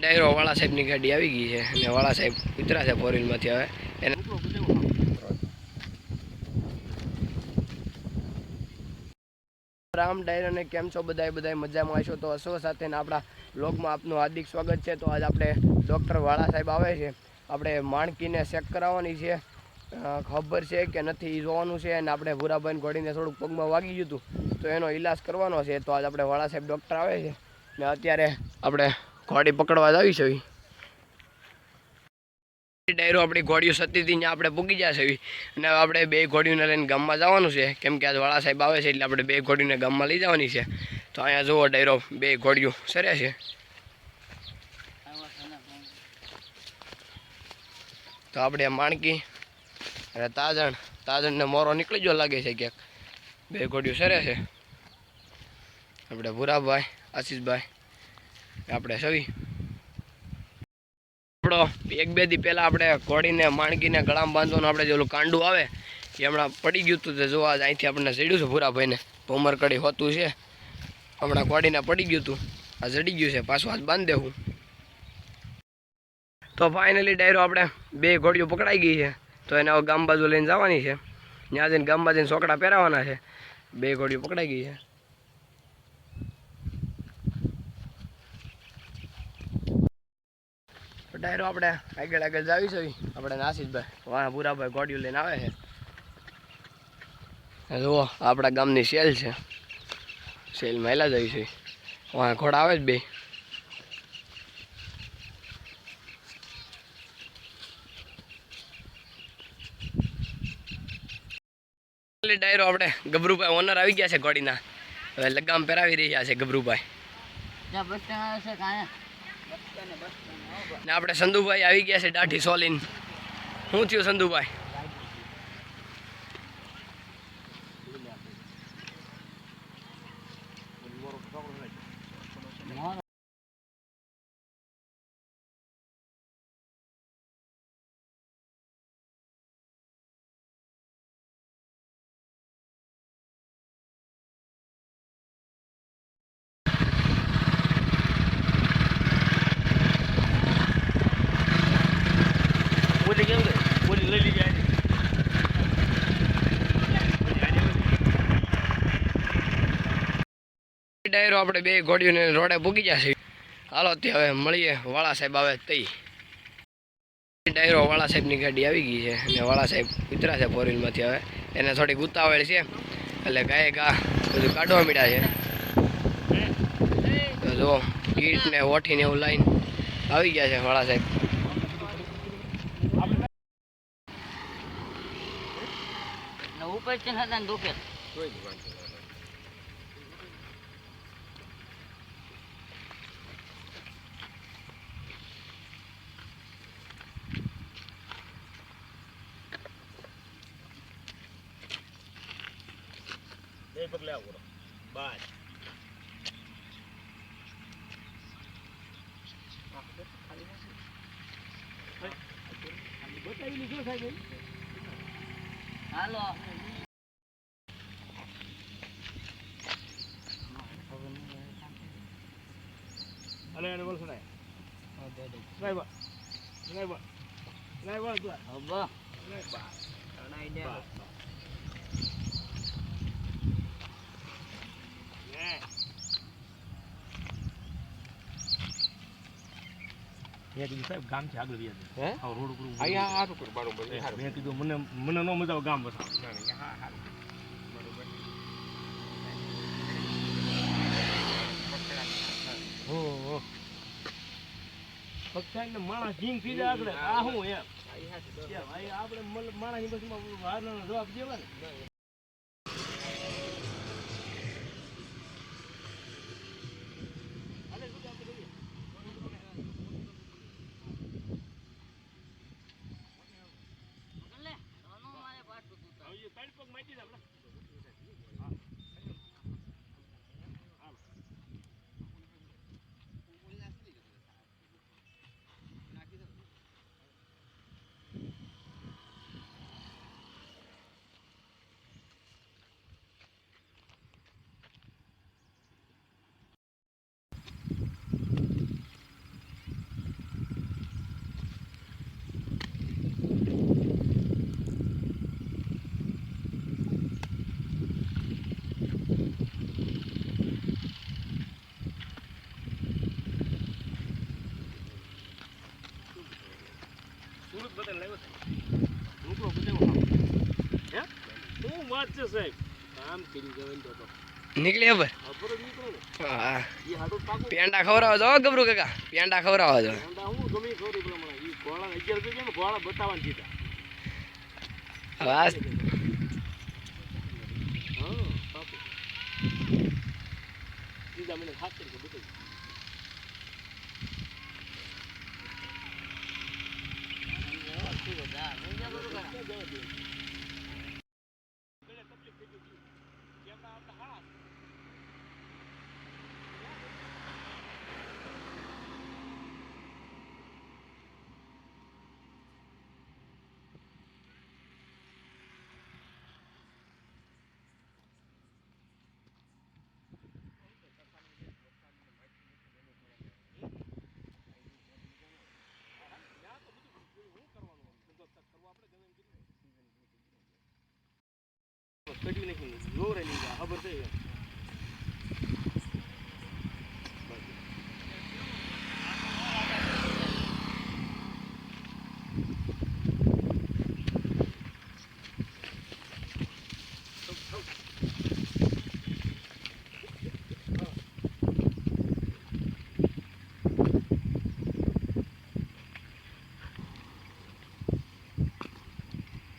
ડાયરો વાળા સાહેબની ગાડી આવી ગઈ છે અને વાળા સાહેબ ઉતરા છે ફોર વ્હીલમાંથી. હવે એને રામ ડાયરોને કેમ છો બધા મજામાં હશો તો હશો સાથે ને આપણા બ્લોગમાં આપનું હાર્દિક સ્વાગત છે. તો આજ આપણે ડૉક્ટર વાળા સાહેબ આવે છે, આપણે માણકીને ચેક કરાવવાની છે. ખબર છે કે નથી એ જોવાનું છે અને આપણે ભૂરાભાઈને ઘોડીને થોડુંક પગમાં વાગી ગયું હતું તો એનો ઈલાજ કરવાનો છે. તો આજ આપણે વાળા સાહેબ ડૉક્ટર આવે છે ને અત્યારે આપણે ઘોડી પકડવા જ આવી છે. ડાયરો આપણી ઘોડીઓ સતી હતી ત્યાં આપણે પૂગી જશે અને આપણે બે ઘોડીઓને લઈને ગામમાં જવાનું છે, કેમ કે આજ વાળા સાહેબ આવે છે એટલે આપણે બે ઘોડીઓને ગામમાં લઈ જવાની છે. તો અહીંયા જુઓ ડાયરો બે ઘોડીઓ સરે છે. તો આપણે માણકી અને તાજણને મોરો નીકળી ગયો લાગે છે ક્યાંક. બે ઘોડીઓ સરે છે. આપણે ભૂરાભાઈ, આશીષભાઈ, આપણે સવી આપણો એક બે દી પહેલાં આપણે ઘોડીને માણકીને ગળામાં બાંધવાનું આપણે જે ઓલું કાંડું આવે એ હમણાં પડી ગયું હતું. તો જોવા અહીંથી આપણને ચડ્યું છે ભૂરાભાઈને ભમર કડી હોતું છે. હમણાં ઘોડીને પડી ગયું હતું, આ જડી ગયું છે, પાછું હાથ બાંધી દેવું. તો ફાઇનલી ડાયરો આપણે બે ઘોડીઓ પકડાઈ ગઈ છે. તો એને હવે ગામ બાજુ લઈને જવાની છે. ત્યાં જઈને ગામ બાજુને છોકરા પહેરાવાના છે. બે ઘોડીઓ પકડાઈ ગઈ છે. ડાયરો આપણે આગળ જાવી છે. આપણે આશીષભાઈ વાહ ભૂરાભાઈ ઘોડીઓ લઈને આવે છે. જુઓ આપણા ગામની સેલ છે, સેલ મહિલા જઈ છે. વાહ ઘોડા આવે જ બે. ડાયરો આપણે ગભરુભાઈ ઓનર આવી ગયા છે ઘોડીના. હવે લગામ પહેરાવી રહ્યા છે ગભરુભાઈ ને આપણે સંધુભાઈ આવી ગયા છે દાઢી સોલીન. શું થયું સંધુભાઈ? ડાયરો આપણે બે ઘોડીઓને રોડે પૂગી જશે. હાલો તે હવે મળીએ વાળા સાહેબ આવે તઈ. ડાયરો વાળા સાહેબની ગાડી આવી ગઈ છે અને વાળા સાહેબ ઉતરા છે ફોર વ્હીલમાંથી. હવે એને થોડીક ઉતાવળ છે એટલે ગાય ગા બધું કાઢવા માંડ્યા છે. તો જો કીટ ને ઓઠીને એવું લાઈન આવી ગયા છે વાળા સાહેબ. ઉપર છે ને દુખે પગલે આવો બાય બતાવી લીધો સાહેબ. હાલો અલે એને બોલ સુનાય નહીં બા નહીં બા નહીં બા તું અબ્બા નહીં બા અનાઈ દે મેં કીધું સાહેબ ગામ છે આગળ વ્યા રોડ ઉપર અહીંયા સારું કર બરોબર. મેં કીધું મને ન મજા આવે ગામ બસાવ બરોબર. હો ફક્ત ને માણસ જીંગ થઈ જાય આગળ આ હું એમ આપણે માણસની બસમાં વારનો જવાબ દેવા ને. નીકળી હવે હા પેંડા ખવડાવો છો ગબરું કાકા પેંડા ખવડાવો છો વાસ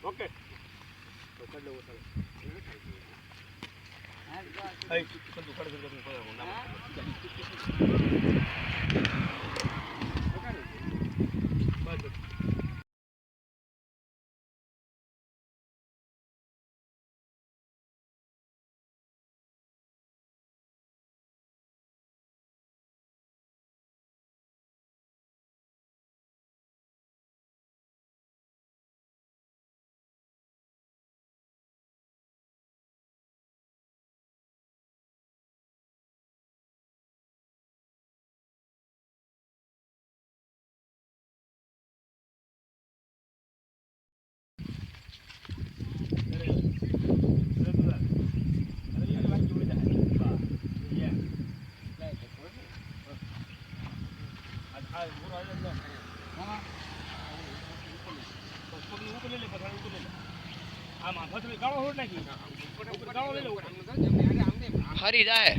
ઓકે ફરી જાય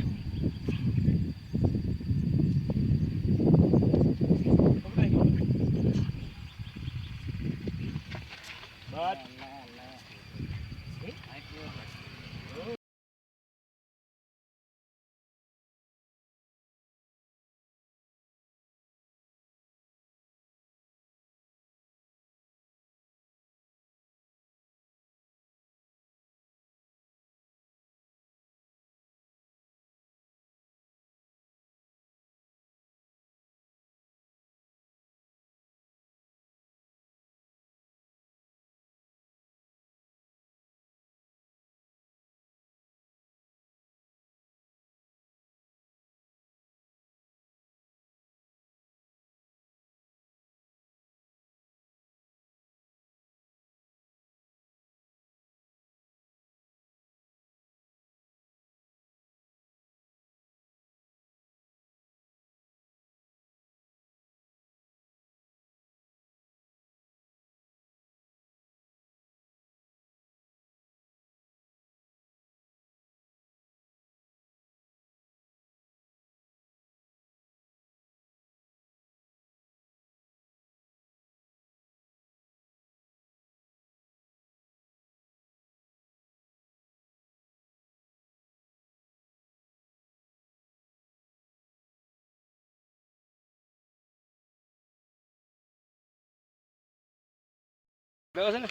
બરાબર છે ને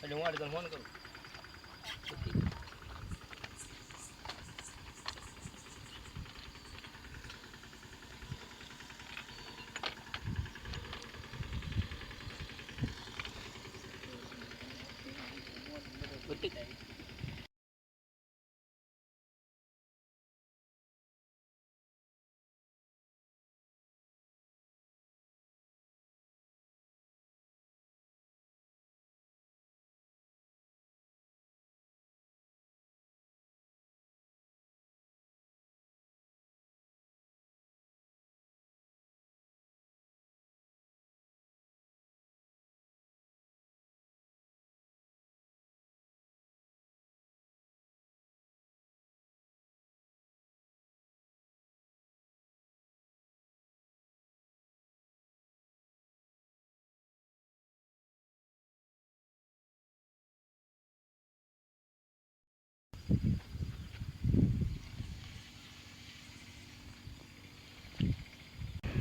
એટલે હું આડી ફોન કરું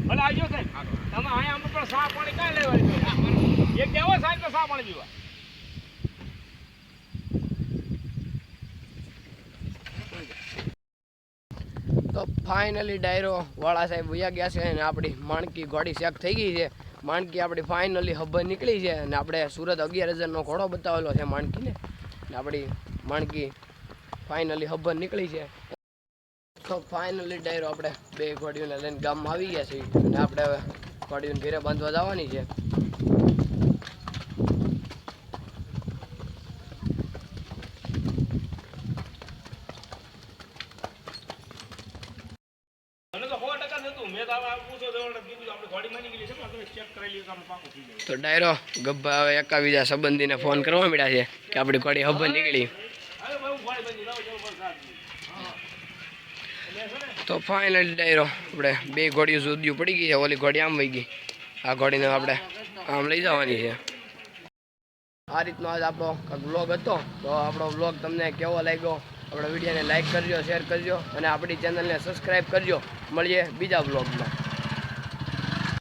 ભલે આવજો સાહેબ તમે અહીંયા અમુક પણ સા પાણી કાંઈ લેવાની એક દેવો સાહેબ તો સા પાણી પીવા તો ફાઇનલી ડાયરો વાળા સાહેબ વયા ગયા છે અને આપણી માણકી ઘોડી શેક થઈ ગઈ છે. માણકી આપણી ફાઇનલી હબ્બર નીકળી છે અને આપણે સુરત 11,000નો ઘોડો બતાવેલો છે માણકીને. ને આપણી માણકી ફાઇનલી હબ્બર નીકળી છે. તો ફાઇનલી ડાયરો આપણે બે ઘોડીઓને લઈને ગામમાં આવી ગયા છીએ અને આપણે હવે ઘોડીઓને ઘેરે બાંધવા જવાની છે. મને તો 100% નતું મેં તો હવે પૂછો તો કીધું આપણે ગાડી માની ગઈ છે ને તમે ચેક કરાવી લ્યો કામ પાકું થઈ જાય તો ડાયરો ગબ્બા હવે એકાબીજા સંબંધીને ફોન કરવા મળ્યા છે કે આપણી ઘોડી હબ્બર નીકળી. હવે ભાઈ ગાડી બની લાવ જવું પડશે તો ફાઇનલી ડાયરો આપણે બે ઘોડીઓ સુધ્યું પડી ગઈ છે. ઓલી ઘોડી આમ વહી ગઈ, આ ઘોડીને આપણે આમ લઈ જવાની છે. આ રીતનો આજ આપણો વ્લોગ હતો. તો આપણો વ્લોગ તમને કેવો લાગ્યો? આપણા વિડીયોને લાઈક કરજો, શેર કરજો અને આપણી ચેનલને સબસ્ક્રાઈબ કરજો. મળીએ બીજા વ્લોગમાં.